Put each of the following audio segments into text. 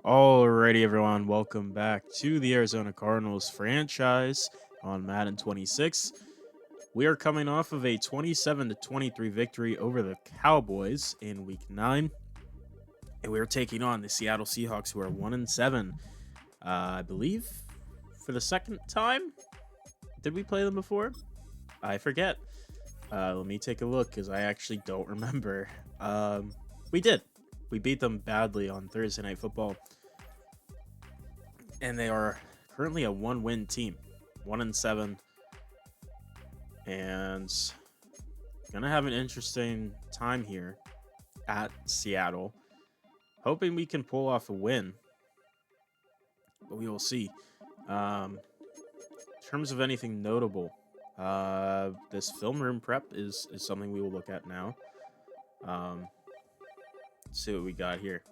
Alrighty, everyone, welcome back to the Arizona Cardinals franchise on Madden 26. We are coming off of a 27-23 victory over the Cowboys in Week 9, and we are taking on the Seattle Seahawks, who are 1-7. I believe for the second time. Did we play them before? I forget. Let me take a look because I actually don't remember. We did. We beat them badly on Thursday Night Football. And they are currently a one-win team, 1-7, and gonna have an interesting time here at Seattle. Hoping we can pull off a win, but we will see. In terms of anything notable, this film room prep is something we will look at now. Let's see what we got here.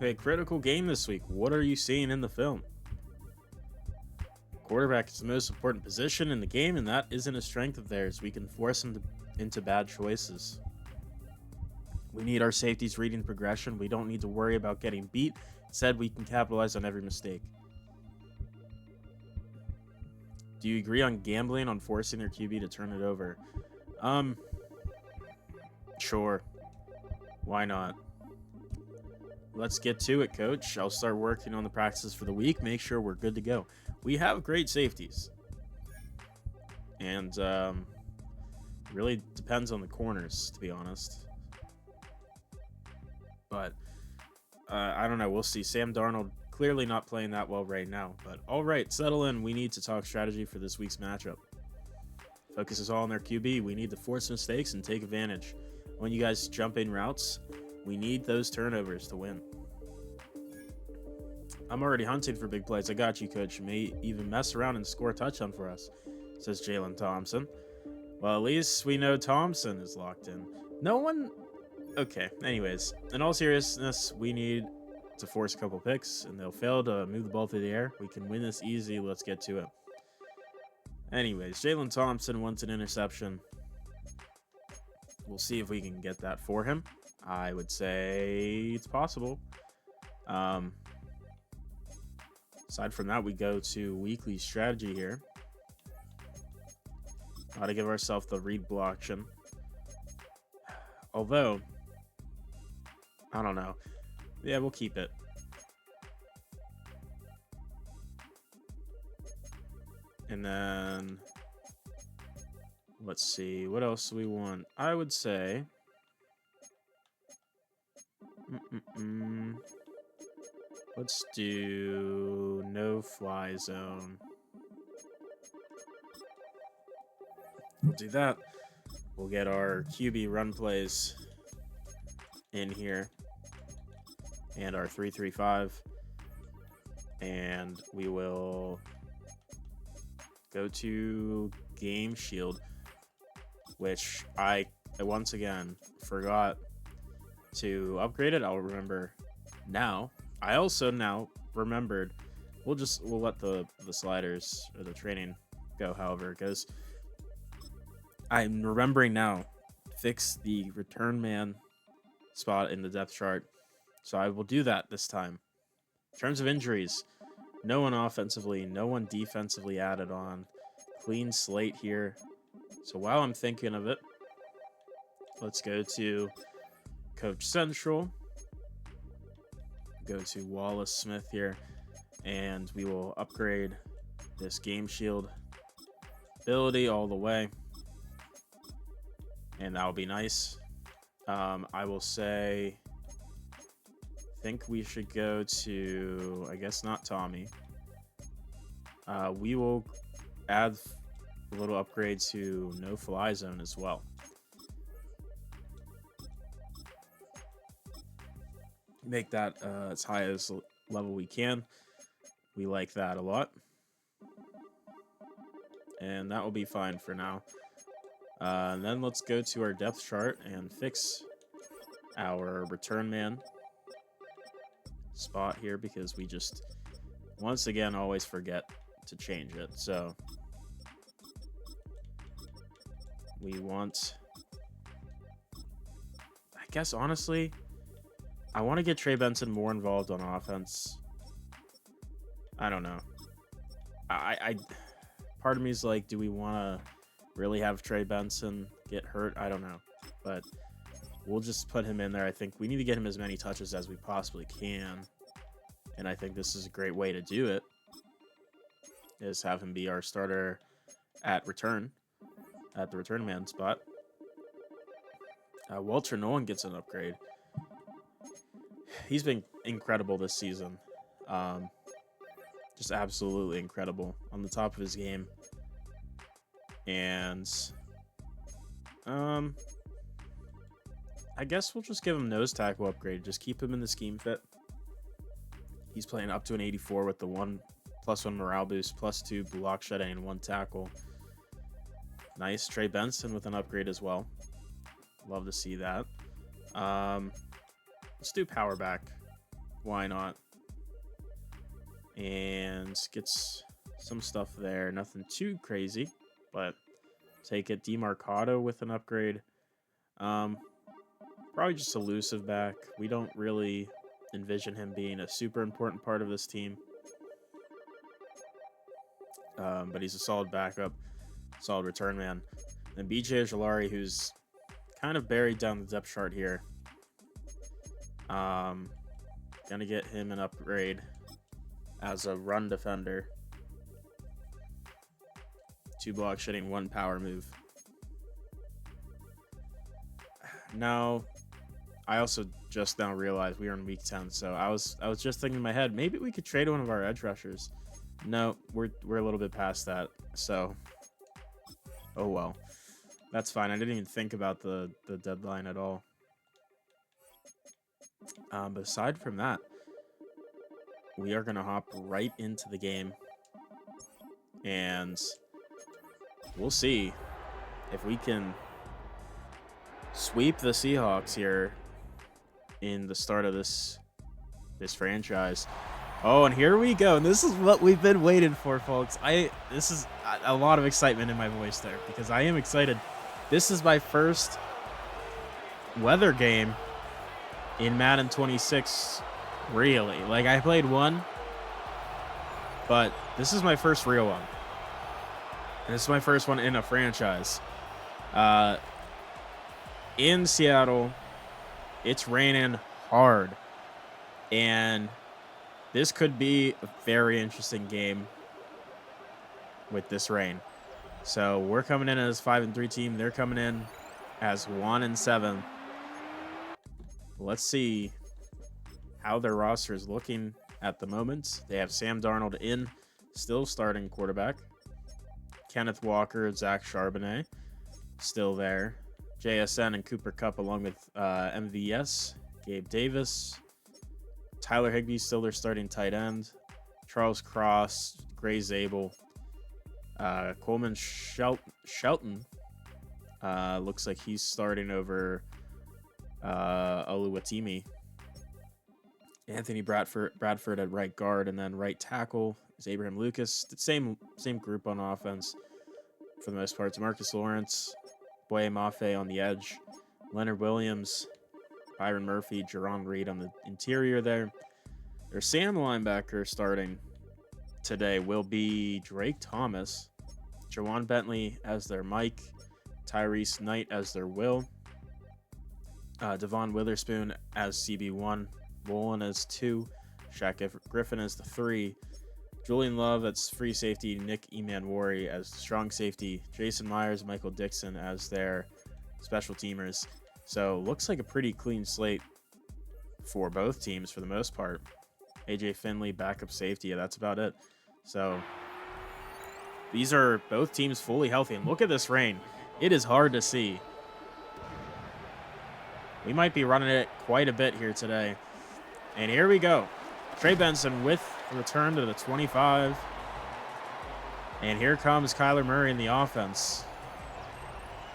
Okay, critical game this week. What are you seeing in the film? Quarterback is the most important position in the game, and that isn't a strength of theirs. We can force them into bad choices. We need our safeties reading progression. We don't need to worry about getting beat. Instead, we can capitalize on every mistake. Do you agree on gambling on forcing their QB to turn it over? Sure. Why not? Let's get to it, coach. I'll start working on the practices for the week. Make sure we're good to go. We have great safeties. And really depends on the corners, to be honest. But I don't know. We'll see. Sam Darnold clearly not playing that well right now. But all right, settle in. We need to talk strategy for this week's matchup. Focus is all on their QB. We need to force mistakes and take advantage. When you guys jump in routes, we need those turnovers to win. I'm already hunting for big plays. I got you, coach. You may even mess around and score a touchdown for us, says Jalen Thompson. Well, at least we know Thompson is locked in. No one... Okay, anyways. In all seriousness, we need to force a couple picks, and they'll fail to move the ball through the air. We can win this easy. Let's get to it. Anyways, Jalen Thompson wants an interception. We'll see if we can get that for him. I would say it's possible. Aside from that, we go to weekly strategy here. Got to give ourselves the read blocktion. Although, I don't know. Yeah, we'll keep it. And then, let's see. What else do we want? I would say... Let's do no fly zone. We'll do that. We'll get our QB run plays in here and our 3-3-5, and we will go to Game Shield, which I once again forgot to upgrade it. I'll remember now. I also now remembered, we'll let the sliders or the training go however it goes. I'm remembering now, fix the return man spot in the depth chart. So I will do that this time. In terms of injuries, no one offensively, no one defensively added on. Clean slate here. So while I'm thinking of it, let's go to Coach Central. Go to Wallace Smith here, and we will upgrade this Game Shield ability all the way, and that will be nice. I will say, I think we should go to, I guess not Tommy. We will add a little upgrade to no fly zone as well. Make that as high as level we can. We like that a lot. And that will be fine for now. And then let's go to our depth chart and fix our return man spot here, because we just once again, always forget to change it. So we want, I guess, honestly, I want to get Trey Benson more involved on offense. I don't know. Part of me is like, do we want to really have Trey Benson get hurt? I don't know, but we'll just put him in there. I think we need to get him as many touches as we possibly can, and I think this is a great way to do it, is have him be our starter at the return man spot. Walter Nolan gets an upgrade. He's been incredible this season. Just absolutely incredible, on the top of his game. And I guess we'll just give him nose tackle upgrade. Just keep him in the scheme fit. He's playing up to an 84 with the +1 morale boost, +2 block shedding, and 1 tackle. Nice. Trey Benson with an upgrade as well. Love to see that. Let's do power back. Why not? And gets some stuff there. Nothing too crazy, but take it. DeMarcado with an upgrade. Probably just elusive back. We don't really envision him being a super important part of this team. But he's a solid backup, solid return man. And BJ Ojulari, who's kind of buried down the depth chart here. Gonna get him an upgrade as a run defender. 2 block shedding, 1 power move. Now, I also just now realized we are in week 10, so I was just thinking in my head, maybe we could trade one of our edge rushers. No, we're a little bit past that, so oh well. That's fine. I didn't even think about the deadline at all. But aside from that, we are going to hop right into the game. And we'll see if we can sweep the Seahawks here in the start of this franchise. Oh, and here we go. And this is what we've been waiting for, folks. This is a lot of excitement in my voice there because I am excited. This is my first weather game in Madden 26, really. Like, I played one, but this is my first real one. And this is my first one in a franchise. In Seattle, it's raining hard. And this could be a very interesting game with this rain. So we're coming in as 5-3 team. They're coming in as 1-7. Let's see how their roster is looking at the moment. They have Sam Darnold in, still starting quarterback. Kenneth Walker, Zach Charbonnet, still there. JSN and Cooper Kupp along with MVS, Gabe Davis. Tyler Higbee still their starting tight end. Charles Cross, Gray Zabel. Coleman Shelton looks like he's starting over Oluwatimi. Anthony Bradford at right guard, and then right tackle is Abraham Lucas. The same group on offense for the most part. DeMarcus Lawrence, Boye Mafe on the edge, Leonard Williams, Byron Murphy, Jerron Reed on the interior there. Their Sam linebacker starting today will be Drake Thomas, Jawan Bentley as their Mike, Tyrese Knight as their Will, Devon Witherspoon as CB1, Wolin as 2, Shaq Griffin as the 3, Julian Love as free safety, Nick Emanwari as strong safety, Jason Myers, Michael Dixon as their special teamers. So looks like a pretty clean slate for both teams for the most part. AJ Finley, backup safety. Yeah, that's about it. So these are both teams fully healthy. And look at this rain. It is hard to see. We might be running it quite a bit here today. And here we go. Trey Benson with the return to the 25. And here comes Kyler Murray in the offense.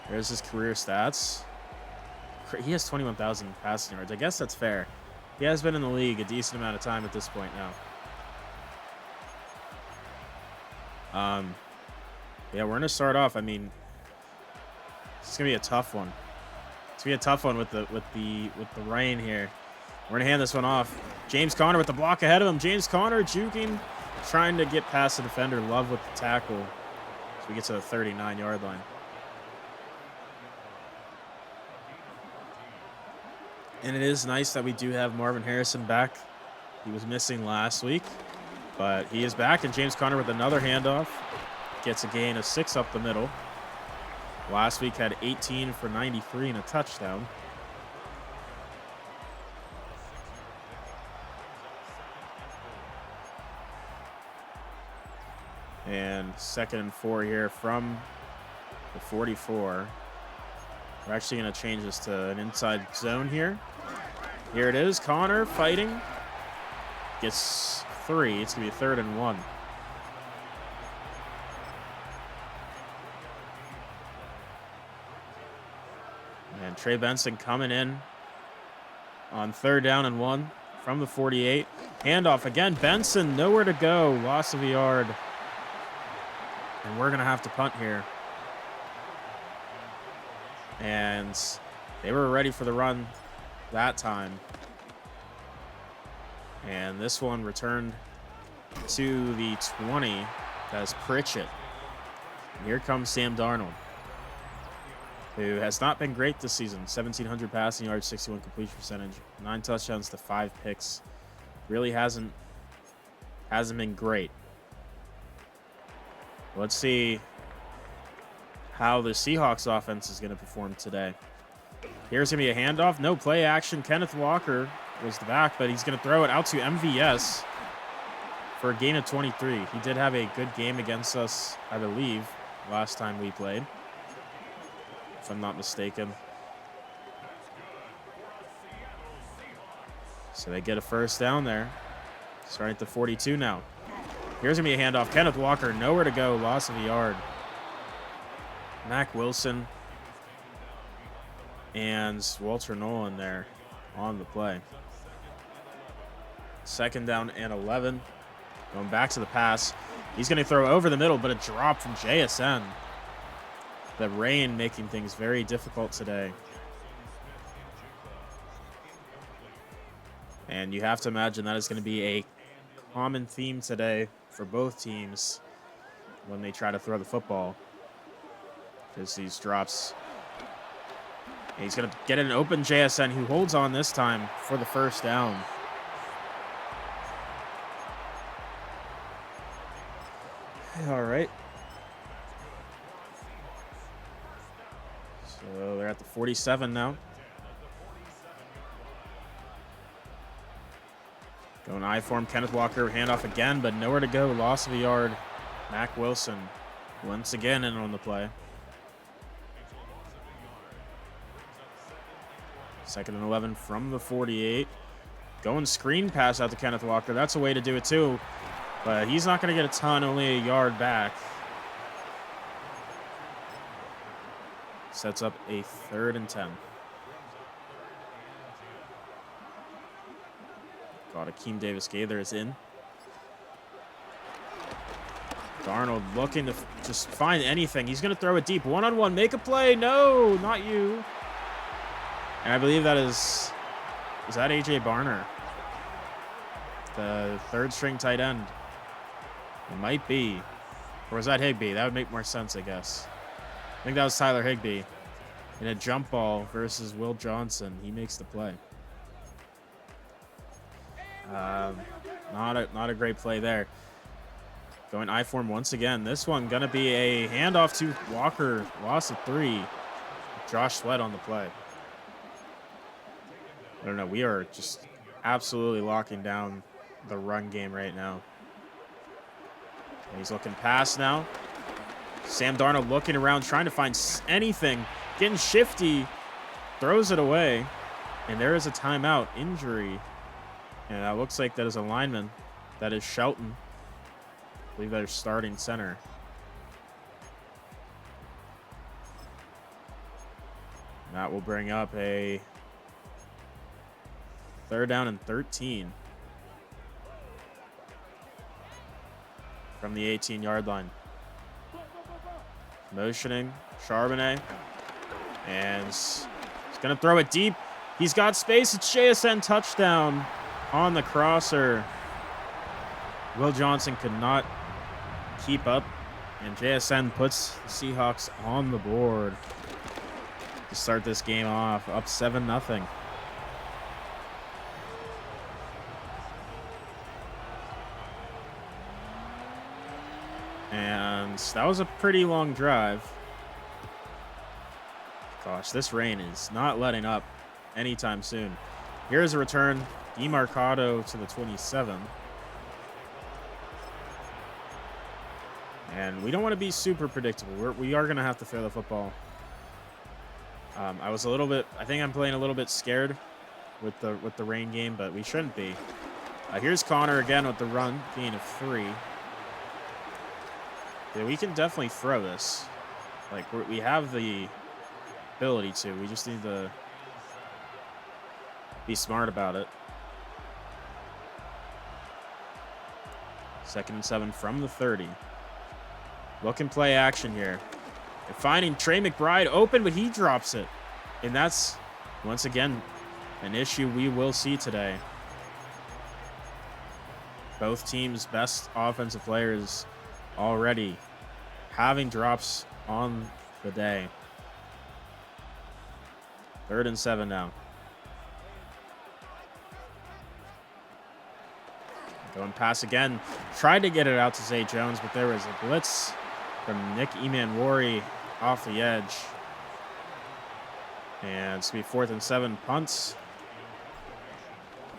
There's his career stats. He has 21,000 passing yards. I guess that's fair. He has been in the league a decent amount of time at this point now. Yeah, we're gonna start off. I mean, it's gonna be a tough one. It's gonna be a tough one with the rain here. We're gonna hand this one off. James Conner with the block ahead of him. James Conner juking, trying to get past the defender. Love with the tackle. So we get to the 39-yard line. And it is nice that we do have Marvin Harrison back. He was missing last week, but he is back. And James Conner with another handoff. Gets a gain of 6 up the middle. Last week had 18 for 93 and a touchdown. And 2nd and 4 here from the 44. We're actually going to change this to an inside zone here. Here it is. Conner fighting. Gets 3. It's going to be 3rd and 1. And Trey Benson coming in on 3rd down and 1 from the 48. Handoff again. Benson, nowhere to go. Loss of a yard. And we're going to have to punt here. And they were ready for the run that time. And this one returned to the 20. That's Pritchett. And here comes Sam Darnold, who has not been great this season. 1,700 passing yards, 61 completion percentage, 9 touchdowns to 5 picks. Really hasn't been great. Let's see how the Seahawks offense is going to perform today. Here's going to be a handoff. No play action. Kenneth Walker was the back, but he's going to throw it out to MVS for a gain of 23. He did have a good game against us, I believe, last time we played, if I'm not mistaken. So they get a 1st down there. Starting at the 42 now. Here's going to be a handoff. Kenneth Walker, nowhere to go. Loss of a yard. Mack Wilson and Walter Nolan there on the play. 2nd down and 11. Going back to the pass. He's going to throw over the middle, but a drop from JSN. The rain making things very difficult today. And you have to imagine that is going to be a common theme today for both teams when they try to throw the football. Because these drops. And he's going to get an open JSN who holds on this time for the 1st down. All right. So they're at the 47 now. Going I form. Kenneth Walker, handoff again, but nowhere to go. Loss of a yard. Mack Wilson once again in on the play. 2nd and 11 from the 48. Going screen pass out to Kenneth Walker. That's a way to do it too. But he's not going to get a ton, only a yard back. Sets up a 3rd and 10. God, Akeem Davis-Gaither is in. Darnold looking to just find anything. He's going to throw it deep. One-on-one, make a play. No, not you. And I believe that is that A.J. Barner, the 3rd-string tight end? It might be. Or was that Higbee? That would make more sense, I guess. I think that was Tyler Higbee. In a jump ball versus Will Johnson, he makes the play. Not a great play there. Going I form once again. This one gonna be a handoff to Walker. Loss of 3. Josh Sweat on the play. I don't know. We are just absolutely locking down the run game right now. And he's looking past now. Sam Darnold looking around, trying to find anything. Getting shifty. Throws it away. And there is a timeout. Injury. And that looks like that is a lineman. That is Shelton. I believe that is starting center. That will bring up a 3rd down and 13. From the 18-yard line. Motioning. Charbonnet. And he's going to throw it deep. He's got space. It's JSN touchdown on the crosser. Will Johnson could not keep up. And JSN puts the Seahawks on the board to start this game off, up 7-0. And that was a pretty long drive. Gosh, this rain is not letting up anytime soon. Here's a return. DeMarcado to the 27. And we don't want to be super predictable. We are going to have to throw the football. I think I'm playing a little bit scared with the rain game, but we shouldn't be. Here's Connor again with the run, gain of 3. Yeah, we can definitely throw this. Like, we have the ability to. We just need to be smart about it. 2nd and 7 from the 30. Look and play action here. They're finding Trey McBride open, but he drops it. And that's, once again, an issue we will see today. Both teams' best offensive players already having drops on the day. 3rd and 7 now. Going pass again. Tried to get it out to Zay Jones, but there was a blitz from Nick Emanwari off the edge. And it's going to be 4th and 7, punts.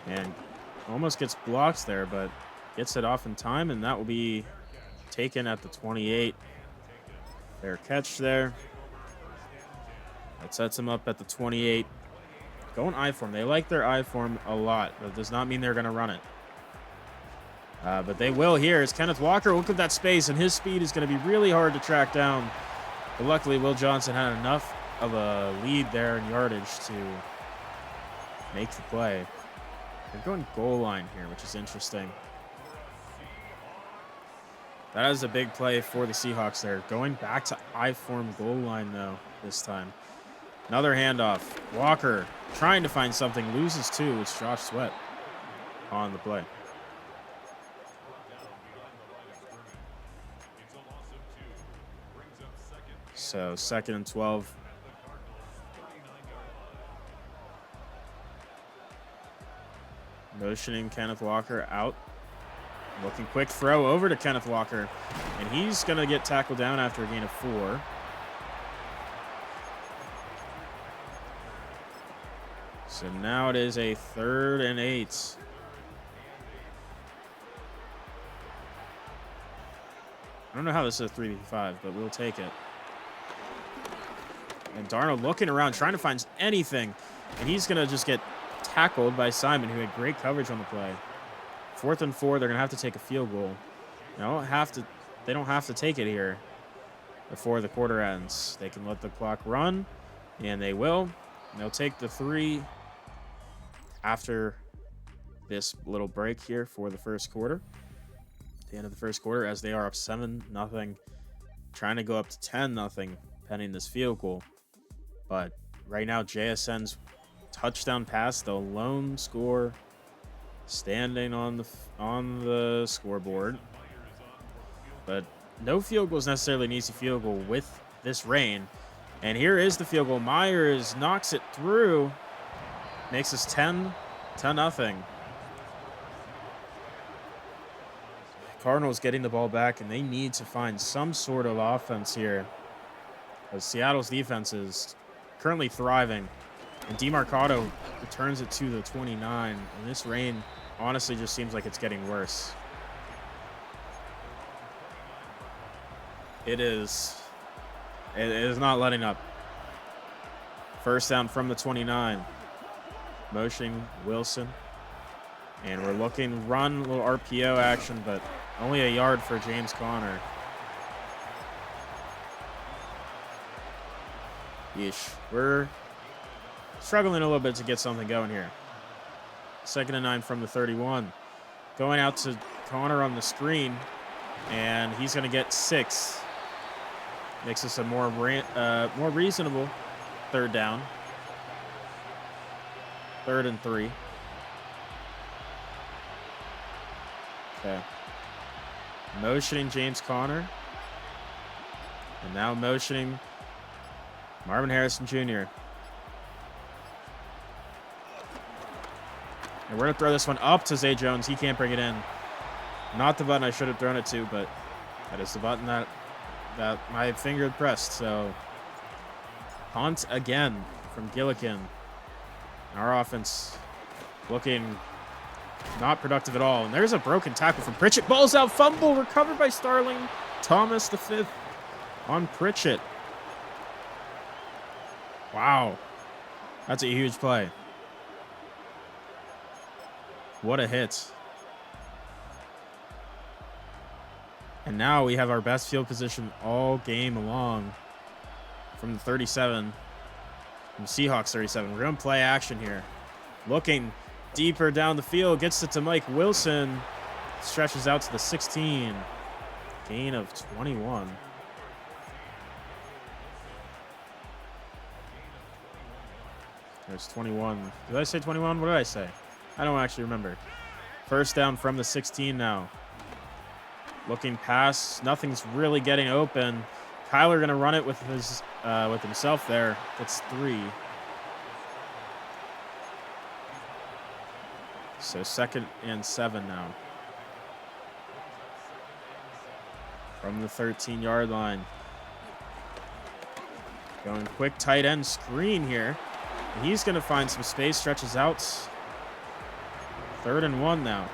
And almost gets blocked there, but gets it off in time, and that will be taken at the 28. Fair catch there. That sets him up at the 28. Going I form. They like their I form a lot, but it does not mean they're going to run it. But they will here. As Kenneth Walker, look at that space, and his speed is going to be really hard to track down. But luckily, Will Johnson had enough of a lead there in yardage to make the play. They're going goal line here, which is interesting. That is a big play for the Seahawks there. Going back to I-form goal line, though, this time. Another handoff. Walker trying to find something. Loses 2. It's Josh Sweat on the play. So 2nd and 12. Motioning Kenneth Walker out. Looking quick throw over to Kenneth Walker. And he's going to get tackled down after a gain of 4. So now it is a 3rd and 8. I don't know how this is a 3v5, but we'll take it. And Darnold looking around, trying to find anything. And he's going to just get tackled by Simon, who had great coverage on the play. 4th and 4, they're going to have to take a field goal. They don't have to take it here before the quarter ends. They can let the clock run, and they will. And they'll take the 3 after this little break here for the first quarter. At the end of the first quarter, as they are up 7-0, trying to go up to 10-0, pending this field goal. But right now, JSN's touchdown pass, the lone score, standing on the scoreboard. But no field goal is necessarily an easy field goal with this rain. And here is the field goal. Myers knocks it through, makes us 10-0. Cardinals getting the ball back, and they need to find some sort of offense here, as Seattle's defense is currently thriving. And DeMarcado returns it to the 29. And this rain honestly just seems like it's getting worse. It is not letting up. 1st down from the 29. Motioning Wilson. And we're looking run, a little RPO action, but only a yard for James Conner. Yeesh. We're struggling a little bit to get something going here. 2nd and 9 from the 31. Going out to Connor on the screen, and he's going to get 6. Makes us a more reasonable third down. 3rd and 3. Okay. Motioning James Conner. And now motioning Marvin Harrison Jr. And we're going to throw this one up to Zay Jones. He can't bring it in. Not the button I should have thrown it to, but that is the button that my finger pressed. So, punt again from Gillikin. Our offense looking not productive at all. And there's a broken tackle from Pritchett. Ball's out, fumble, recovered by Starling Thomas V on Pritchett. Wow. That's a huge play. What a hit. And now we have our best field position all game long from the 37. From the Seahawks 37. We're going to play action here. Looking deeper down the field. Gets it to Mike Wilson. Stretches out to the 16. Gain of 21. There's 21. Did I say 21? What did I say? I don't actually remember. First down from the 16 now. Looking pass. Nothing's really getting open. Kyler going to run it with himself there. That's 3. So 2nd and 7 now. From the 13-yard line. Going quick tight end screen here. And he's going to find some space. Stretches out. 3rd and 1 now.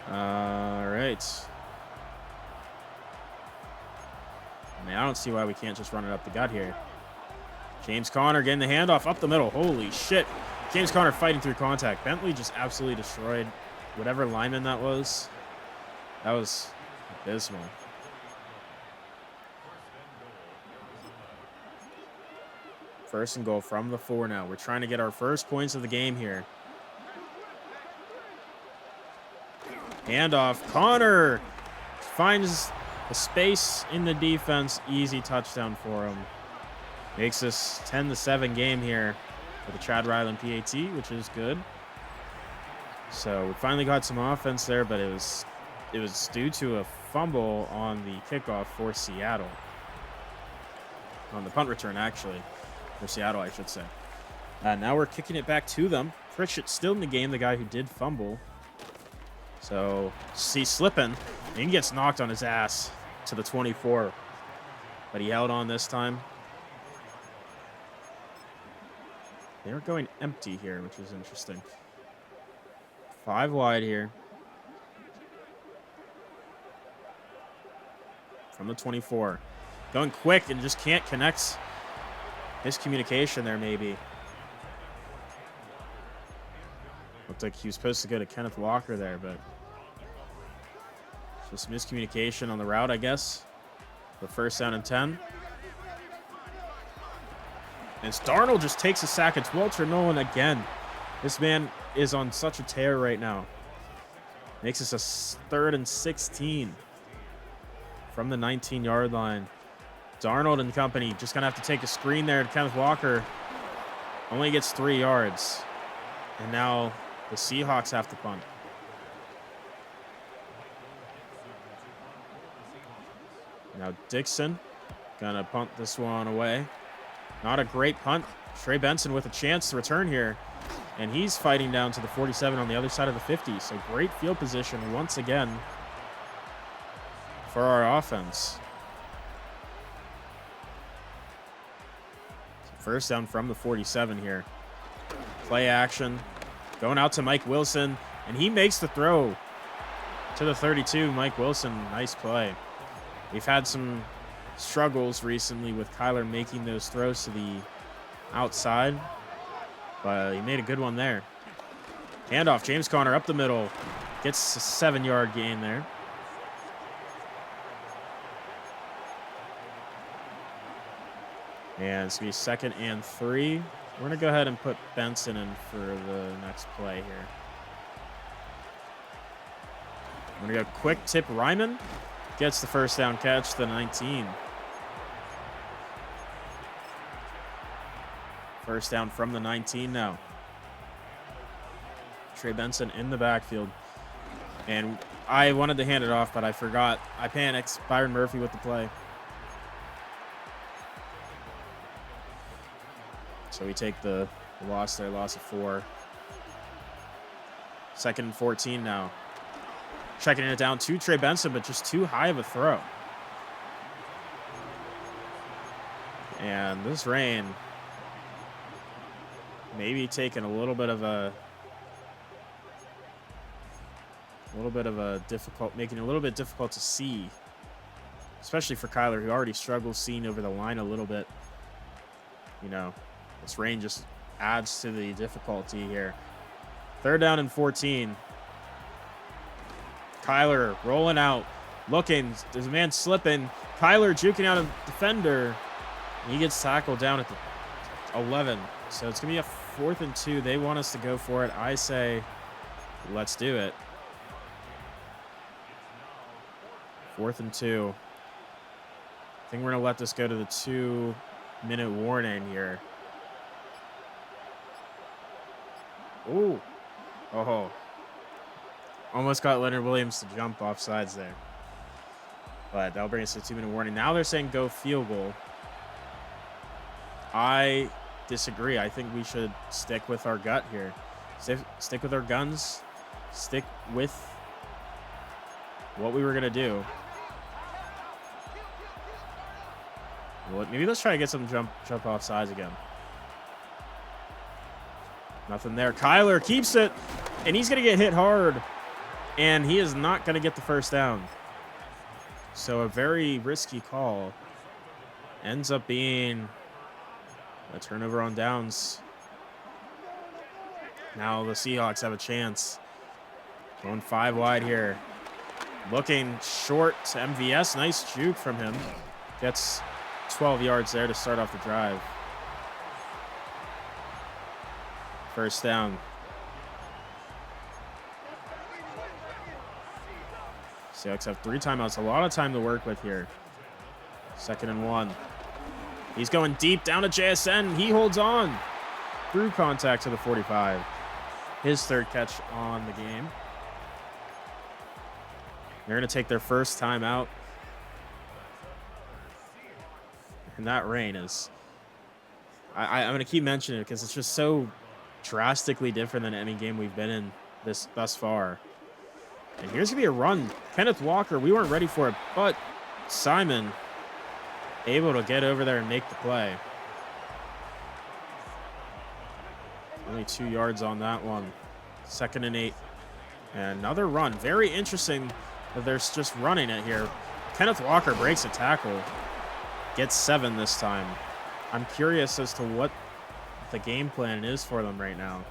All right. I mean, I don't see why we can't just run it up the gut here. James Conner getting the handoff up the middle. Holy shit. James Conner fighting through contact. Bentley just absolutely destroyed whatever lineman that was. That was abysmal. First and goal from the 4 now. We're trying to get our first points of the game here. Handoff. Conner finds the space in the defense. Easy touchdown for him. Makes this 10-7 game here for the Chad Ryland PAT, which is good. So we finally got some offense there, but it was due to a fumble on the kickoff for Seattle. On the punt return, actually. For Seattle, I should say. Now we're kicking it back to them. Pritchett still in the game, the guy who did fumble. So, he's slipping. And he gets knocked on his ass to the 24. But he held on this time. They were going empty here, which is interesting. 5 wide here. From the 24. Going quick and just can't connect. Miscommunication there, maybe. Looked like he was supposed to go to Kenneth Walker there, but just miscommunication on the route, I guess. The first down and 10. And Darnold just takes a sack. It's Walter Nolan again. This man is on such a tear right now. Makes us a 3rd and 16 from the 19-yard line. Darnold and company just going to have to take a screen there to Kenneth Walker. Only gets 3 yards. And now the Seahawks have to punt. Now Dixon going to punt this one away. Not a great punt. Trey Benson with a chance to return here. And he's fighting down to the 47 on the other side of the 50. So great field position once again for our offense. First down from the 47 here. Play action. Going out to Mike Wilson. And he makes the throw to the 32. Mike Wilson, nice play. We've had some struggles recently with Kyler making those throws to the outside. But he made a good one there. Handoff. James Conner up the middle. Gets a 7-yard gain there. And it's going to be 2nd and 3. We're going to go ahead and put Benson in for the next play here. We're going to go quick tip. Ryman gets the first down catch, the 19. First down from the 19 now. Trey Benson in the backfield. And I wanted to hand it off, but I forgot. I panicked. Byron Murphy with the play. So we take the loss there, loss of 4. 2nd and 14 now. Checking it down to Trey Benson, but just too high of a throw. And this rain maybe taking a little bit of a difficult, making it a little bit difficult to see, especially for Kyler, who already struggles seeing over the line a little bit. You know, this rain just adds to the difficulty here. 3rd down and 14. Kyler rolling out, looking. There's a man slipping. Kyler juking out a defender. He gets tackled down at the 11. So it's going to be a 4th and 2. They want us to go for it. I say, let's do it. 4th and 2. I think we're going to let this go to the 2-minute warning here. Ooh. Oh. Almost got Leonard Williams to jump off sides there. But that'll bring us to a 2-minute warning. Now they're saying go field goal. I disagree. I think we should stick with our gut here. Stick with our guns. Stick with what we were going to do. Well, maybe let's try to get some jump off sides again. Nothing there. Kyler keeps it, and he's going to get hit hard. And he is not going to get the first down. So a very risky call. Ends up being a turnover on downs. Now the Seahawks have a chance. Going 5 wide here. Looking short to MVS. Nice juke from him. Gets 12 yards there to start off the drive. First down. Seahawks have 3 timeouts. A lot of time to work with here. 2nd and 1. He's going deep down to JSN. He holds on through contact to the 45. His 3rd catch on the game. They're going to take their first timeout. And that rain is... I'm going to keep mentioning it because it's just so drastically different than any game we've been in thus far. And here's going to be a run. Kenneth Walker, we weren't ready for it, but Simon able to get over there and make the play. Only 2 yards on that one. 2nd and 8. And another run. Very interesting that they're just running it here. Kenneth Walker breaks a tackle. Gets 7 this time. I'm curious as to what the game plan is for them right now.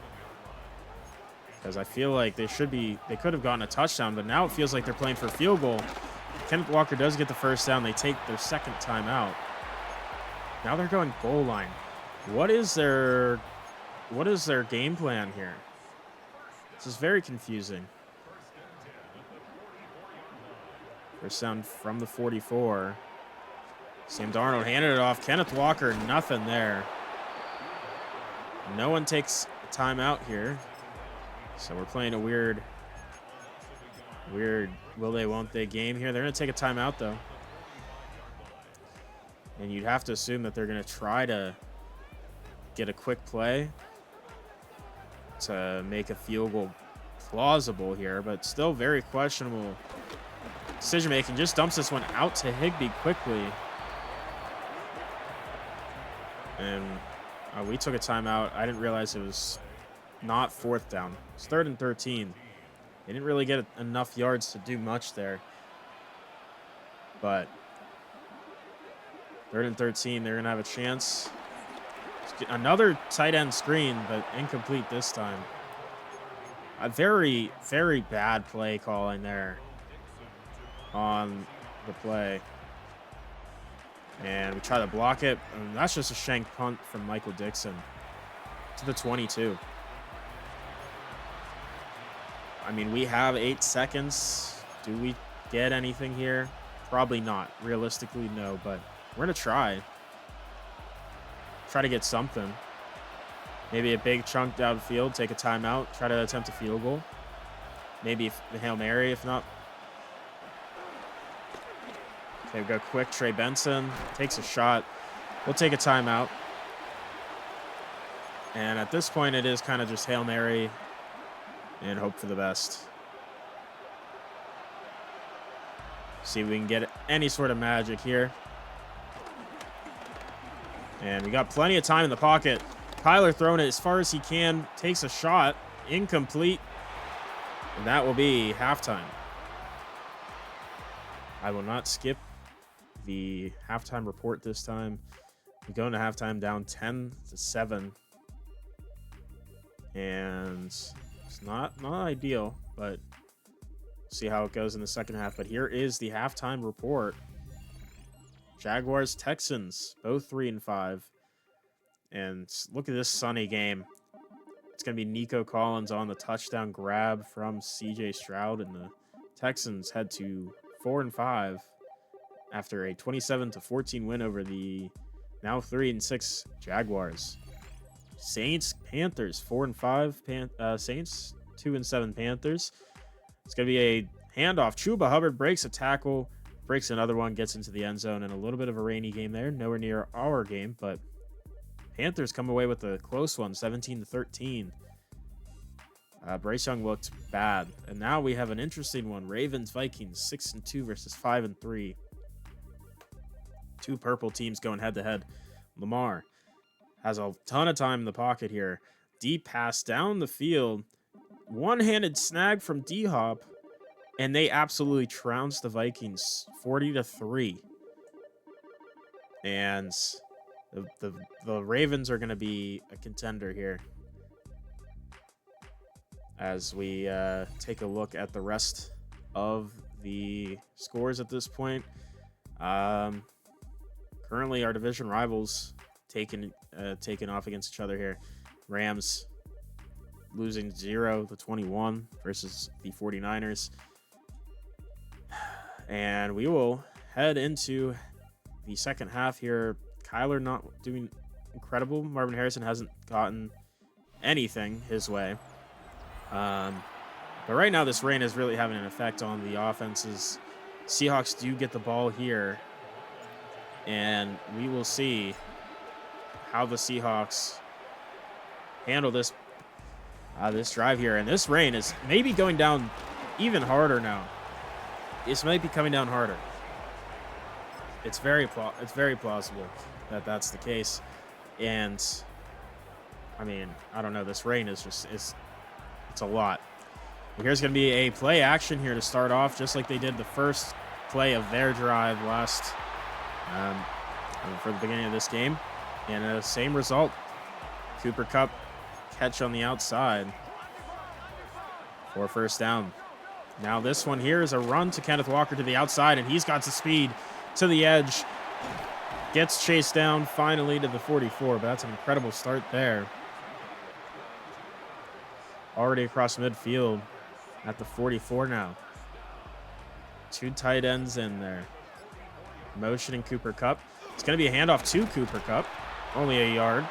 Because I feel like they could have gotten a touchdown, but now it feels like they're playing for a field goal. Kenneth Walker does get the first down. They take their 2nd timeout. Now they're going goal line. What is their game plan here? This is very confusing. First down from the 44. Sam Darnold handed it off. Kenneth Walker, nothing there. No one takes a timeout here. So we're playing a weird will they, won't they game here. They're going to take a timeout, though. And you'd have to assume that they're going to try to get a quick play to make a field goal plausible here, but still very questionable decision-making. Just dumps this one out to Higbee quickly. And we took a timeout. I didn't realize it was not 4th down. It's 3rd and 13. They didn't really get enough yards to do much there. But 3rd and 13, they're going to have a chance. Another tight end screen, but incomplete this time. A very, very bad play calling there on the play. And we try to block it. And that's just a shank punt from Michael Dixon to the 22. I mean, we have 8 seconds Do we get anything here? Probably not. Realistically, no, but we're going to try. Try to get something. Maybe a big chunk downfield, take a timeout, try to attempt a field goal. Maybe the Hail Mary, if not. Okay, we go quick. Trey Benson takes a shot. We'll take a timeout. And at this point, it is kind of just Hail Mary and hope for the best. See if we can get any sort of magic here. And we got plenty of time in the pocket. Kyler throwing it as far as he can. Takes a shot. Incomplete. And that will be halftime. I will not skip the halftime report this time. We go into halftime down 10-7. And it's not ideal, but see how it goes in the second half. But here is the halftime report. Jaguars, Texans, both 3-5. And look at this sunny game. It's going to be Nico Collins on the touchdown grab from CJ Stroud. And the Texans head to 4-5 after a 27-14 win over the now 3-6 Jaguars. Saints, Panthers, 4-5. Saints, 2-7 Panthers. It's going to be a handoff. Chuba Hubbard breaks a tackle, breaks another one, gets into the end zone, and a little bit of a rainy game there. Nowhere near our game, but Panthers come away with a close one, 17-13. Bryce Young looked bad. And now we have an interesting one. Ravens, Vikings, 6-2 versus 5-3. Two purple teams going head-to-head. Lamar has a ton of time in the pocket here. Deep pass down the field. One-handed snag from D-Hop. And they absolutely trounced the Vikings 40-3. And the Ravens are going to be a contender here. As we take a look at the rest of the scores at this point. Currently, our division rivals taking off against each other here. Rams losing 0-21 versus the 49ers. And we will head into the second half here. Kyler not doing incredible. Marvin Harrison hasn't gotten anything his way. But right now, this rain is really having an effect on the offenses. Seahawks do get the ball here. And we will see how the Seahawks handle this drive here. And this rain is maybe going down even harder now. This might be coming down harder. It's very plausible that that's the case. And I mean, I don't know. This rain is just it's a lot. And here's going to be a play action here to start off, just like they did the first play of their drive last for the beginning of this game. And same result. Cooper Kupp catch on the outside for first down. Now this one here is a run to Kenneth Walker to the outside, and he's got the speed to the edge. Gets chased down finally to the 44, but that's an incredible start there. Already across midfield at the 44 now. Two tight ends in there. Motioning Cooper Kupp. It's going to be a handoff to Cooper Kupp. Only a yard.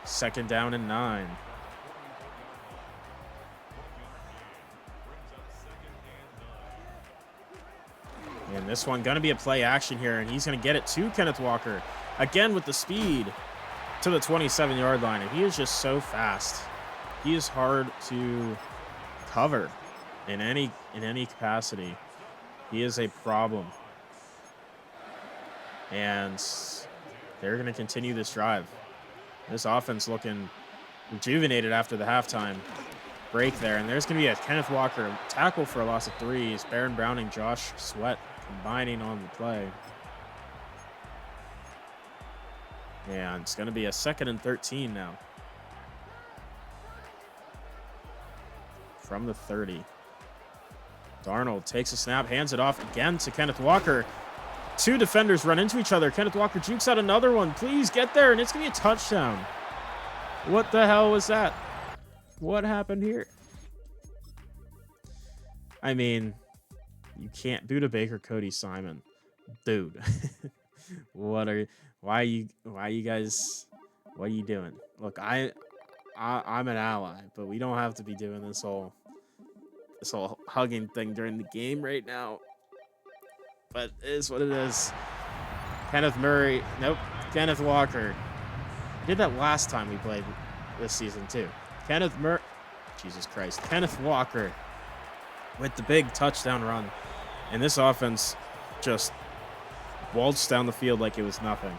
Second down and 9. And this one going to be a play action here, and he's going to get it to Kenneth Walker. Again with the speed to the 27-yard line, and he is just so fast. He is hard to cover in any capacity. He is a problem. And they're going to continue this drive. This offense looking rejuvenated after the halftime break there. And there's going to be a Kenneth Walker tackle for a loss of 3. Baron Browning, Josh Sweat combining on the play. And it's going to be a 2nd and 13 now. From the 30. Darnold takes a snap, hands it off again to Kenneth Walker. Two defenders run into each other. Kenneth Walker jukes out another one. Please get there, and it's going to be a touchdown. What the hell was that? What happened here? I mean, you can't Buda Baker, Cody Simon, dude. what are why you guys what are you doing? Look, I'm an ally, but we don't have to be doing this whole hugging thing during the game right now. But it is what it is. Kenneth Murray, nope, Kenneth Walker. I did that last time we played this season too. Jesus Christ, Kenneth Walker with the big touchdown run. And this offense just waltzed down the field like it was nothing.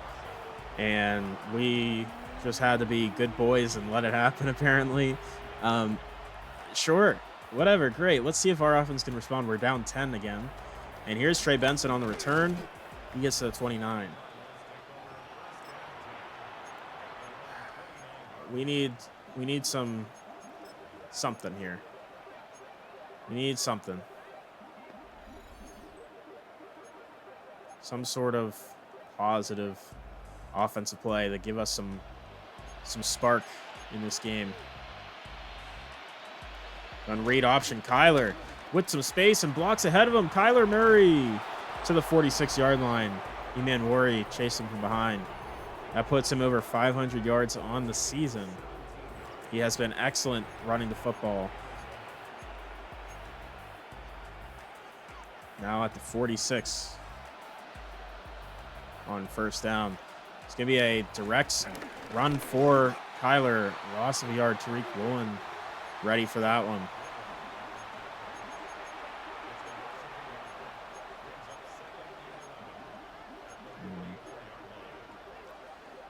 And we just had to be good boys and let it happen, apparently. Sure, whatever, great. Let's see if our offense can respond. We're down 10 again. And here's Trey Benson on the return. He gets to the 29. We need something here. We need something. Some sort of positive offensive play that give us some spark in this game. On read option, Kyler with some space and blocks ahead of him. Kyler Murray to the 46-yard line. E-Man Worry chased him from behind. That puts him over 500 yards on the season. He has been excellent running the football. Now at the 46 on first down. It's going to be a direct run for Kyler. Loss of a yard. Tariq Woolen ready for that one.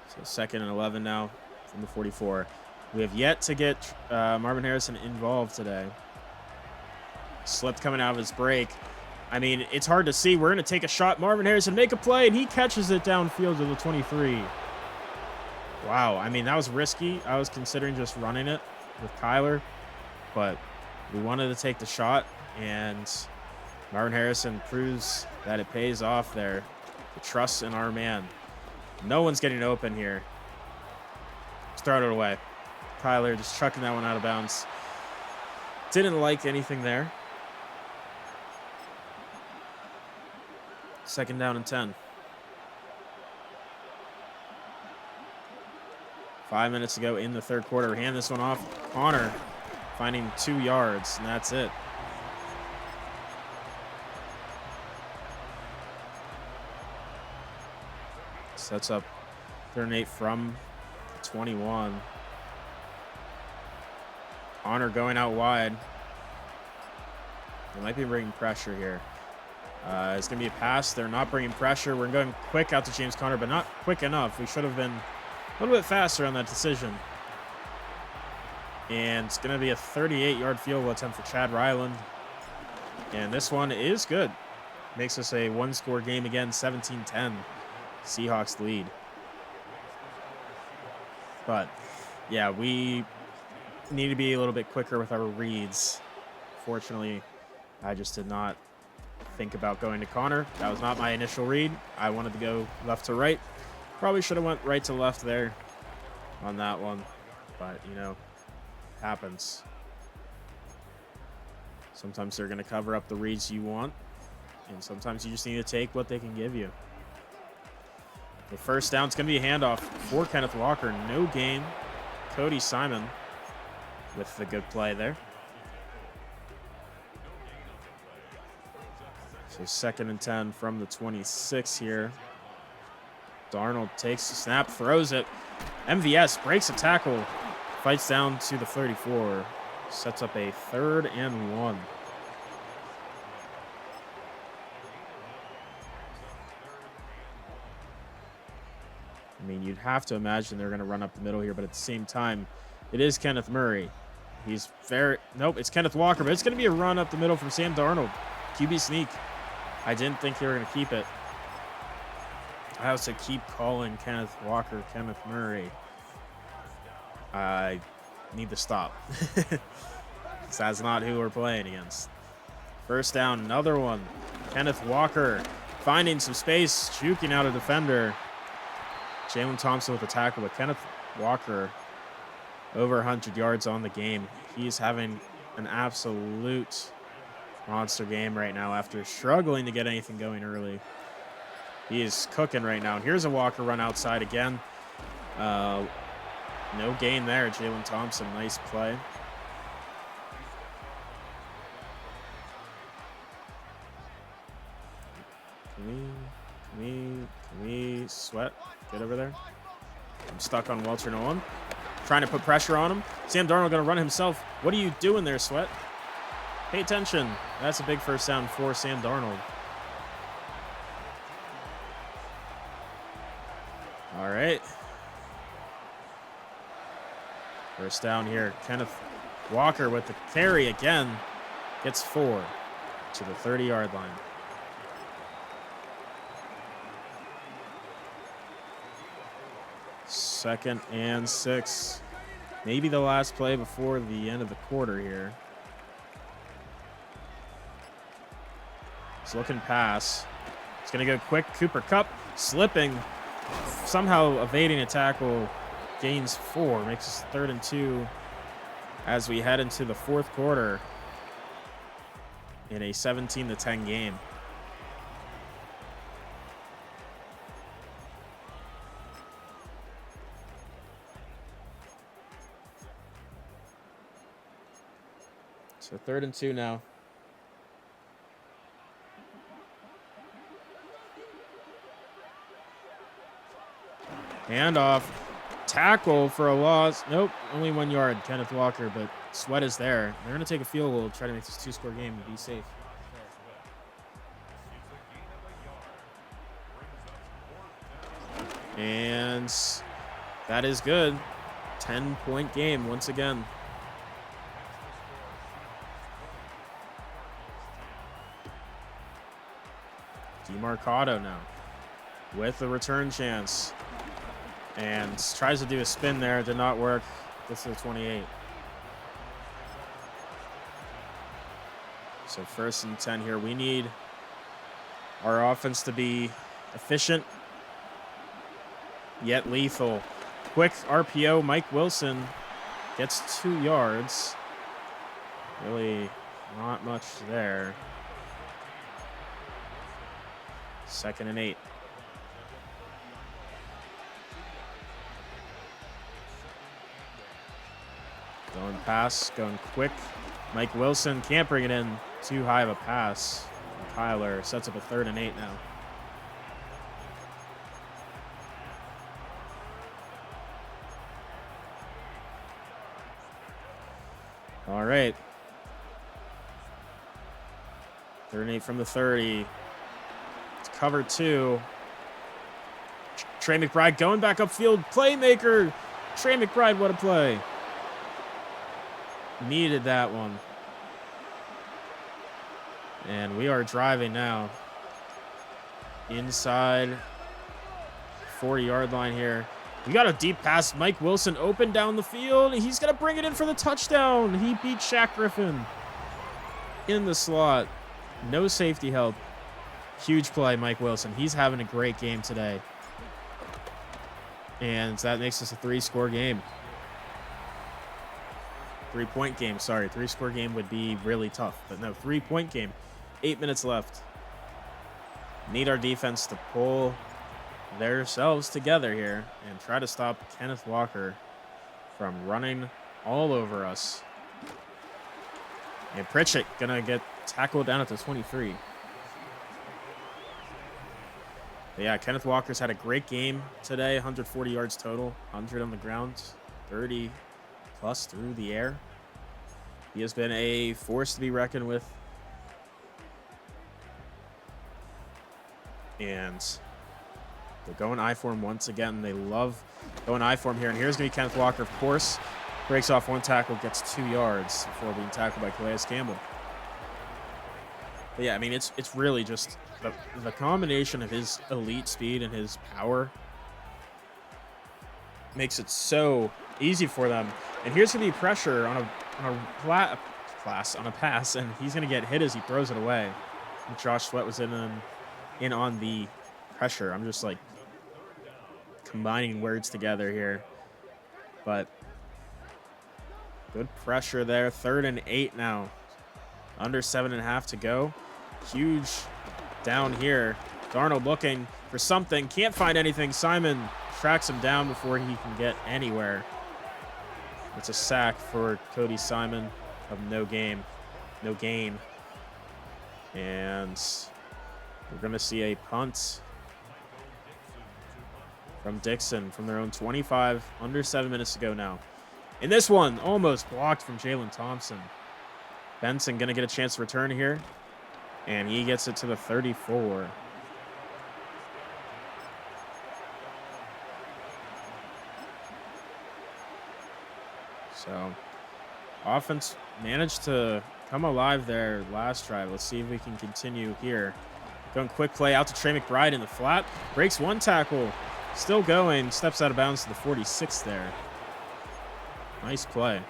So 2nd and 11 now from the 44. We have yet to get Marvin Harrison involved today. Slipped coming out of his break. I mean, it's hard to see. We're going to take a shot. Marvin Harrison make a play, and he catches it downfield to the 23. Wow. I mean, that was risky. I was considering just running it with Kyler, but we wanted to take the shot, and Marvin Harrison proves that it pays off there. The trust in our man. No one's getting open here. Let's throw it away. Kyler just chucking that one out of bounds. Didn't like anything there. 2nd down and 10. 5 minutes to go in the third quarter. We hand this one off. Connor finding 2 yards, and that's it. Sets up 3rd and 8 from 21. Connor going out wide. They might be bringing pressure here. It's going to be a pass. They're not bringing pressure. We're going quick out to James Conner, but not quick enough. We should have been a little bit faster on that decision. And it's going to be a 38-yard field goal attempt for Chad Ryland. And this one is good. Makes us a one-score game again, 17-10. Seahawks lead. But, yeah, we need to be a little bit quicker with our reads. Fortunately, I just did not think about going to Connor. That was not my initial read. I wanted to go left to right. Probably should have went right to left there on that one. But, you know, happens. Sometimes they're going to cover up the reads you want, and sometimes you just need to take what they can give you. The first down, it's going to be a handoff for Kenneth Walker. No gain. Cody Simon with the good play there. So 2nd and 10 from the 26 here. Darnold takes the snap, throws it. MVS breaks a tackle, fights down to the 34. Sets up a 3rd and 1. I mean, you'd have to imagine they're going to run up the middle here, but at the same time, it is Kenneth Murray. He's nope, it's Kenneth Walker, but it's going to be a run up the middle from Sam Darnold. QB sneak. I didn't think they were going to keep it. I also keep calling Kenneth Walker Kenneth Murray. I need to stop. That's not who we're playing against. First down, another one. Kenneth Walker finding some space, juking out a defender. Jalen Thompson with the tackle, but Kenneth Walker over 100 yards on the game. He's having an absolute monster game right now after struggling to get anything going early. He is cooking right now. And here's a Walker run outside again. No gain there. Jalen Thompson, nice play. Can we sweat? Get over there. I'm stuck on Welcher Nolan. Trying to put pressure on him. Sam Darnold going to run himself. What are you doing there, Sweat? Pay attention. That's a big first down for Sam Darnold. All right. First down here. Kenneth Walker with the carry again. Gets 4 to the 30-yard line. Second and 6. Maybe the last play before the end of the quarter here. He's looking pass. He's going to go quick. Cooper Kupp slipping. Somehow evading a tackle. Gains 4. Makes us 3rd and 2 as we head into the fourth quarter in a 17-10 game. So 3rd and 2 now. Handoff. Tackle for a loss. Nope, only 1 yard. Kenneth Walker, but Sweat is there. They're going to take a field goal, try to make this 2-score game and be safe. And that is good. 10-point game once again. DeMarcado now with the return chance. And tries to do a spin there. Did not work. Gets to the 28. So 1st and 10 here. We need our offense to be efficient, yet lethal. Quick RPO. Mike Wilson gets 2 yards. Really not much there. 2nd and 8. Going pass, going quick. Mike Wilson can't bring it in. Too high of a pass. Kyler sets up a 3rd and 8 now. All right. 3rd and 8 from the 30. It's cover 2. Trey McBride going back upfield. Playmaker. Trey McBride, what a play. Needed that one. And we are driving now. Inside 40-yard line here. We got a deep pass. Mike Wilson open down the field. He's going to bring it in for the touchdown. He beat Shaq Griffin in the slot. No safety help. Huge play, Mike Wilson. He's having a great game today. And that makes us a 3-score game. 3-point game, sorry. 3-score game would be really tough. But no, 3-point game. 8 minutes left. Need our defense to pull themselves together here and try to stop Kenneth Walker from running all over us. And Pritchett gonna get tackled down at the 23. But yeah, Kenneth Walker's had a great game today. 140 yards total, 100 on the ground, 30 plus through the air. He has been a force to be reckoned with. And they're going I for him once again. They love going I for him here. And here's going to be Kenneth Walker, of course. Breaks off 1 tackle, gets 2 yards before being tackled by Calais Campbell. But yeah, I mean, it's really just the combination of his elite speed and his power makes it so easy for them. And here's going to be pressure on a pass, and he's going to get hit as he throws it away. And Josh Sweat was in on the pressure. I'm just like combining words together here. But good pressure there. 3rd and 8 now. Under 7.5 to go. Huge down here. Darnold looking for something. Can't find anything. Simon tracks him down before he can get anywhere. It's a sack for Cody Simon of no gain. And we're going to see a punt from Dixon from their own 25. Under 7 minutes to go now. And this one almost blocked from Jalen Thompson. Benson going to get a chance to return here. And he gets it to the 34. So, offense managed to come alive there last drive. Let's see if we can continue here. Going quick play out to Trey McBride in the flat. Breaks one tackle. Still going. Steps out of bounds to the 46 there. Nice play.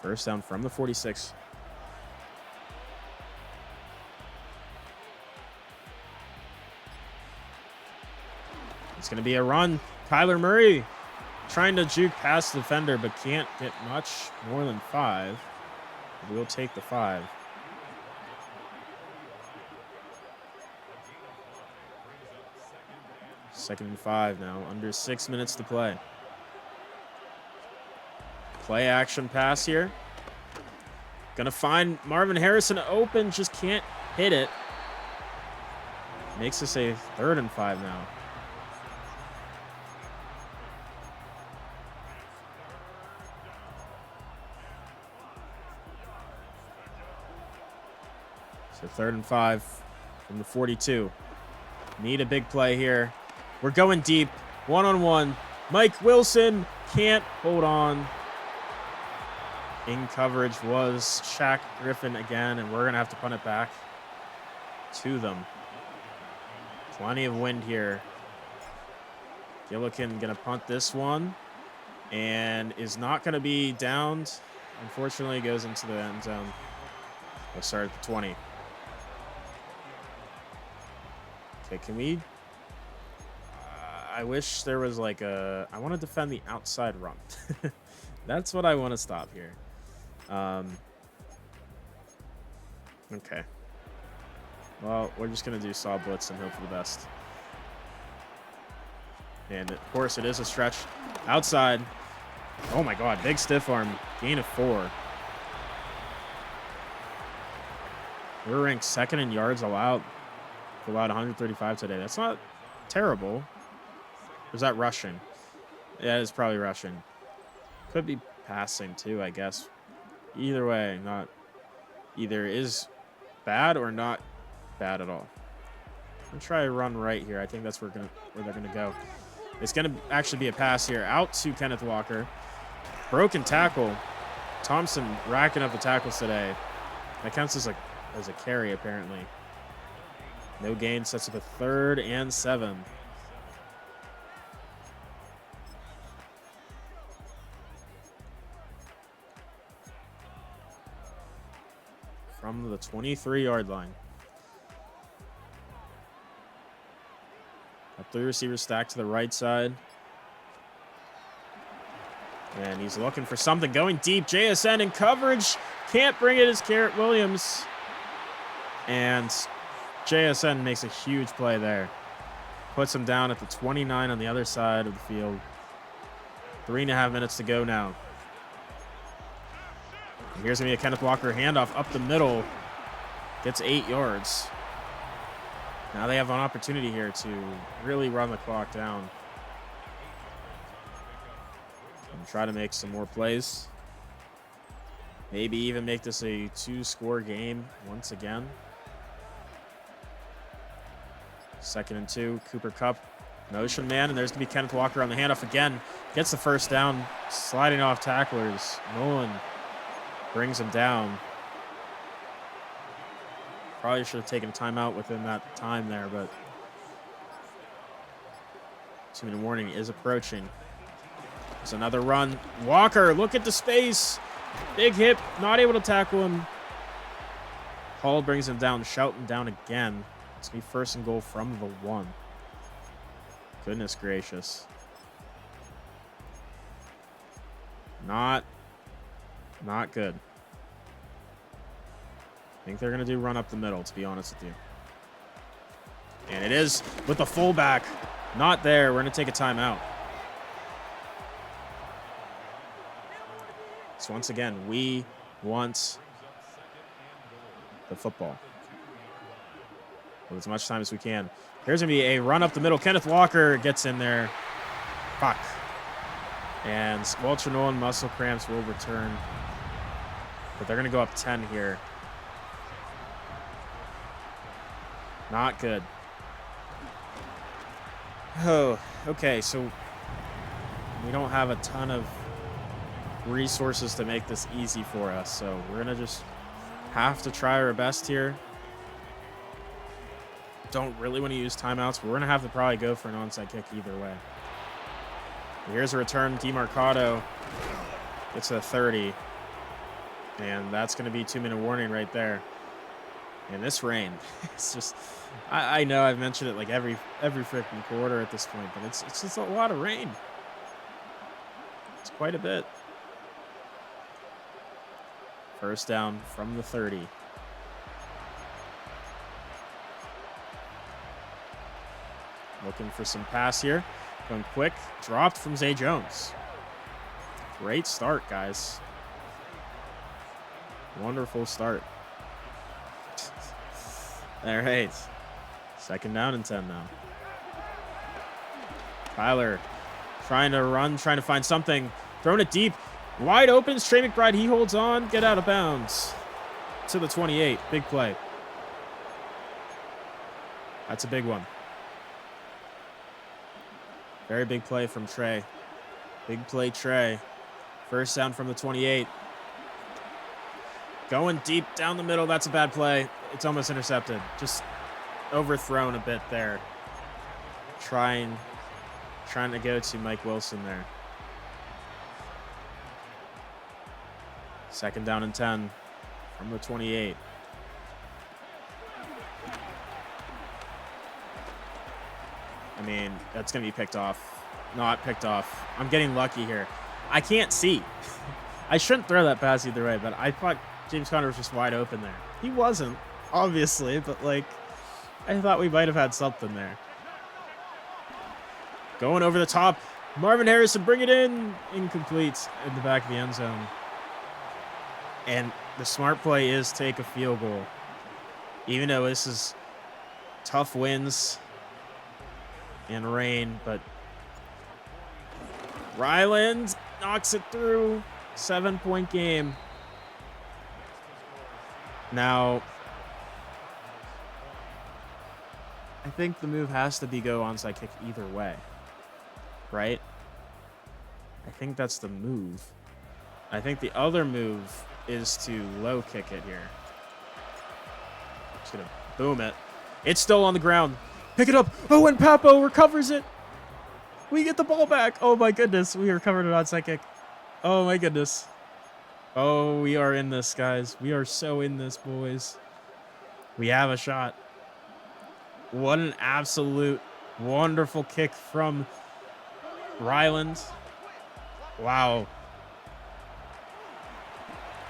First down from the 46. It's going to be a run. Kyler Murray trying to juke past the defender, but can't get much more than 5. We'll take the 5. Second and 5 now. Under 6 minutes to play. Play action pass here. Gonna find Marvin Harrison open, just can't hit it. Makes this a 3rd and 5 now. So 3rd and 5 from the 42. Need a big play here. We're going deep, one-on-one. Mike Wilson can't hold on. In coverage was Shaq Griffin again, and we're going to have to punt it back to them. Plenty of wind here. Gillikin going to punt this one and is not going to be downed. Unfortunately, goes into the end zone. We'll start at the 20. Okay, can we... I wish there was like a... I want to defend the outside run. That's what I want to stop here. Okay. Well, we're just going to do saw blitz and hope for the best. And, of course, it is a stretch. Outside. Oh, my God. Big stiff arm. Gain of 4. We're ranked 2nd in yards allowed. Allowed 135 today. That's not terrible. Or is that rushing? Yeah, it's probably rushing. Could be passing, too, I guess. Either way, not either is bad or not bad at all. I'm gonna try a run right here. I think that's where they're gonna go. It's gonna actually be a pass here out to Kenneth Walker. Broken tackle. Thompson racking up the tackles today. That counts as a carry apparently. No gain, sets up a 3rd and 7. From the 23-yard line. Got 3 receivers stacked to the right side. And he's looking for something. Going deep. JSN in coverage. Can't bring it as Garrett Williams. And JSN makes a huge play there. Puts him down at the 29 on the other side of the field. 3.5 minutes to go now. And here's going to be a Kenneth Walker handoff up the middle. Gets 8 yards. Now they have an opportunity here to really run the clock down. And try to make some more plays. Maybe even make this a 2-score game once again. 2nd and 2. Cooper Kupp. Motion man. And there's going to be Kenneth Walker on the handoff again. Gets the first down. Sliding off tacklers. Nolan brings him down. Probably should have taken a timeout within that time there, but 2-minute warning is approaching. There's another run. Walker, look at the space. Big hit, not able to tackle him. Hall brings him down, shouting down again. It's going to be 1st and goal from the 1. Goodness gracious. Not good. I think they're going to do run up the middle, to be honest with you. And it is with the fullback. Not there. We're going to take a timeout. So once again, we want the football with as much time as we can. There's going to be a run up the middle. Kenneth Walker gets in there. Fuck. And Walter Nolan muscle cramps will return. But they're going to go up 10 here. Not good. Oh, okay, so we don't have a ton of resources to make this easy for us, so we're going to just have to try our best here. Don't really want to use timeouts, but we're going to have to probably go for an onside kick either way. Here's a return. DeMarcado gets a 30. And that's going to be 2-minute warning right there. And this rain, it's just, I know I've mentioned it like every freaking quarter at this point, but it's just a lot of rain. It's quite a bit. First down from the 30. Looking for some pass here. Going quick. Dropped from Zay Jones. Great start, guys. Wonderful start. All right. Second down and 10 now. Kyler trying to run, trying to find something. Throwing it deep. Wide open. Trey McBride, he holds on. Get out of bounds. To the 28. Big play. That's a big one. Very big play from Trey. Big play, Trey. First down from the 28. Going deep down the middle. That's a bad play. It's almost intercepted. Just overthrown a bit there. Trying to go to Mike Wilson there. Second down and 10 from the 28. I mean, that's going to be picked off. Not picked off. I'm getting lucky here. I can't see. I shouldn't throw that pass either way, but I thought James Conner was just wide open there. He wasn't, obviously, but, like, I thought we might have had something there. Going over the top. Marvin Harrison, bring it in. Incomplete in the back of the end zone. And the smart play is take a field goal. Even though this is tough winds and rain, but Ryland knocks it through. 7-point game. Now, I think the move has to be go onside kick either way, right? I think that's the move. I think the other move is to low kick it here. Just gonna boom it. It's still on the ground. Pick it up. Oh, and Papo recovers it. We get the ball back. Oh my goodness, we recovered an onside kick. Oh my goodness. Oh, we are in this, guys. We are so in this, boys. We have a shot. What an absolute wonderful kick from Ryland. Wow.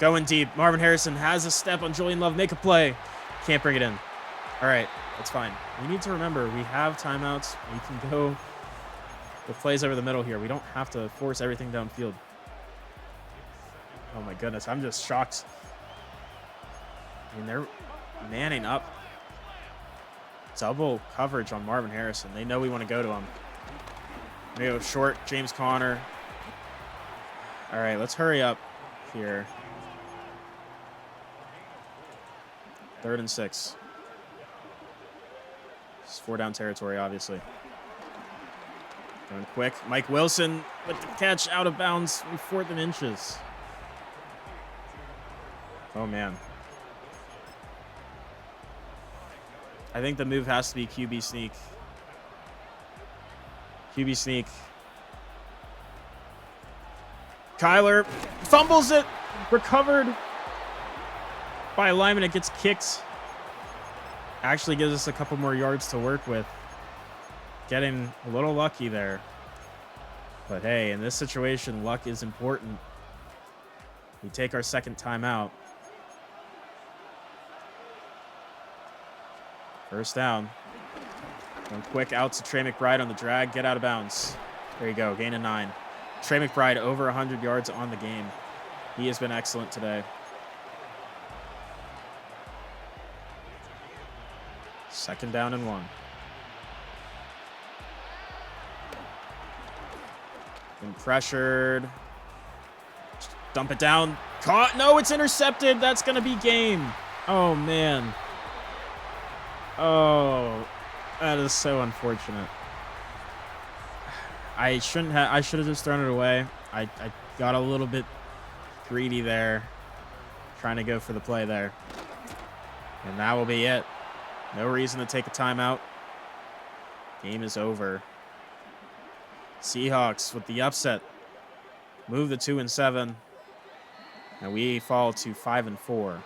Going deep. Marvin Harrison has a step on Julian Love. Make a play. Can't bring it in. All right, that's fine. We need to remember we have timeouts. We can go with plays over the middle here. We don't have to force everything downfield. Oh my goodness, I'm just shocked. I mean, they're manning up. Double coverage on Marvin Harrison. They know we want to go to him. We go short, James Conner. All right, let's hurry up here. 3rd and 6. It's 4-down territory, obviously. Going quick. Mike Wilson with the catch out of bounds. 4th and inches. Oh, man. I think the move has to be QB sneak. QB sneak. Kyler fumbles it. Recovered by a lineman. It gets kicked. Actually gives us a couple more yards to work with. Getting a little lucky there. But hey, in this situation, luck is important. We take our second timeout. First down. Going quick out to Trey McBride on the drag. Get out of bounds. There you go. Gain of 9. Trey McBride over 100 yards on the game. He has been excellent today. Second down and 1. Been pressured. Just dump it down. Caught. No, it's intercepted. That's going to be game. Oh, man. Oh, that is so unfortunate. I should have just thrown it away. I got a little bit greedy there, trying to go for the play there. And that will be it. No reason to take a timeout. Game is over. Seahawks with the upset. Move the 2-7. And we fall to 5-4.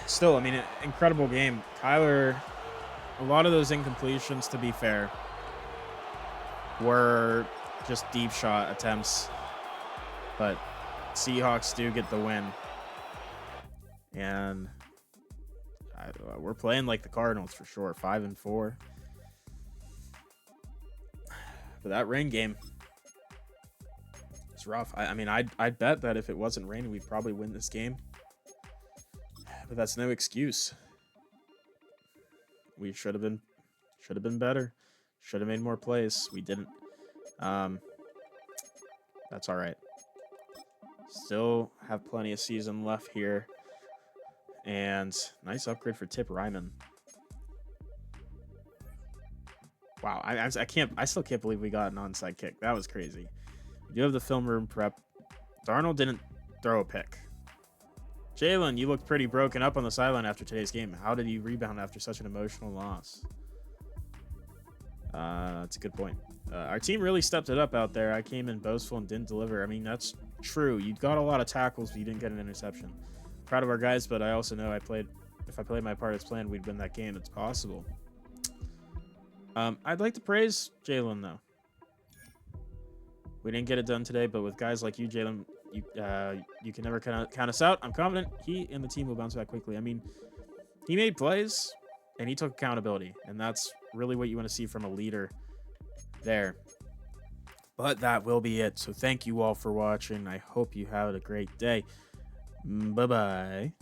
Still, I mean, incredible game. Kyler, a lot of those incompletions, to be fair, were just deep shot attempts. But Seahawks do get the win. And we're playing like the Cardinals for sure. 5-4. But that rain game is rough. I mean, I'd bet that if it wasn't raining, we'd probably win this game. But that's no excuse. We should have been better. Should have made more plays. We didn't. That's all right. Still have plenty of season left here. And nice upgrade for Tip Ryman. Wow, I still can't believe we got an onside kick. That was crazy. We do have the film room prep. Darnold didn't throw a pick. Jalen, you looked pretty broken up on the sideline after today's game. How did you rebound after such an emotional loss? That's a good point. Our team really stepped it up out there. I came in boastful and didn't deliver. I mean, that's true. You got a lot of tackles, but you didn't get an interception. Proud of our guys, but I also know if I played my part as planned, we'd win that game. It's possible. I'd like to praise Jalen, though. We didn't get it done today, but with guys like you, Jalen, you can never count us out. I'm confident he and the team will bounce back quickly. I mean, he made plays, and he took accountability, and that's really what you want to see from a leader there. But that will be it. So thank you all for watching. I hope you had a great day. Bye-bye.